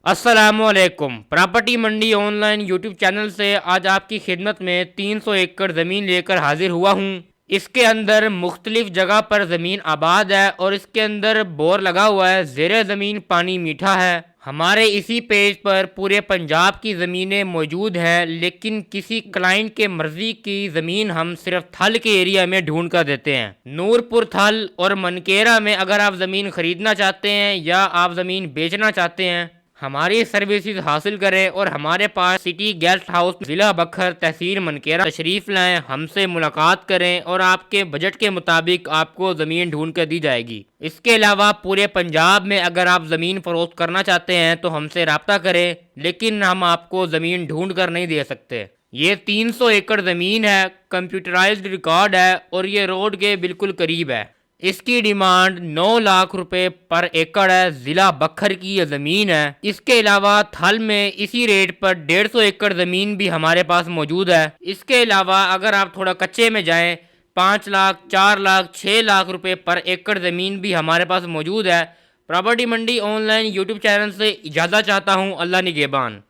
अस्सलामुअलैकुम। प्रॉपर्टी मंडी online YouTube channel से आज आपकी खिदमत में 300 एकड़ ज़मीन लेकर हाजिर हुआ हूँ। इसके अंदर मुख्तलिफ जगह पर ज़मीन आबाद है और इसके अंदर बोर लगा हुआ है। ज़ेरे ज़मीन पानी मीठा है। हमारे इसी पेज पर पूरे पंजाब की ज़मीनें मौजूद हैं, लेकिन किसी क्लाइंट के मर्ज़ी की ज़मीन हम सिर्फ थल के एरिया में ढूंढ कर देते हैं। नूरपुर थल और मनकेरा में अगर आप ज़मीन ख़रीदना चाहते हैं या आप ज़मीन बेचना चाहते हैं, हमारी सर्विसेज हासिल करें और हमारे पास सिटी गेस्ट हाउस ज़िला बखर तहसील मनकेरा तशरीफ़ लाएं, हमसे मुलाकात करें और आपके बजट के मुताबिक आपको ज़मीन ढूंढ कर दी जाएगी। इसके अलावा पूरे पंजाब में अगर आप ज़मीन फ़रोख्त करना चाहते हैं तो हमसे रब्ता करें, लेकिन हम आपको ज़मीन ढूंढ कर नहीं दे सकते। ये 300 एकड़ ज़मीन है, कंप्यूटराइज्ड रिकॉर्ड है और ये रोड के बिल्कुल करीब है। इसकी डिमांड 9 लाख रुपए पर एकड़ है। ज़िला बखर की ये ज़मीन है। इसके अलावा थल में इसी रेट पर 150 एकड़ ज़मीन भी हमारे पास मौजूद है। इसके अलावा अगर आप थोड़ा कच्चे में जाएं, 5 लाख, 4 लाख, 6 लाख रुपए पर एकड़ ज़मीन भी हमारे पास मौजूद है। प्रॉपर्टी मंडी ऑनलाइन यूट्यूब चैनल से इजाज़त चाहता हूँ। अल्लाह निगहबान।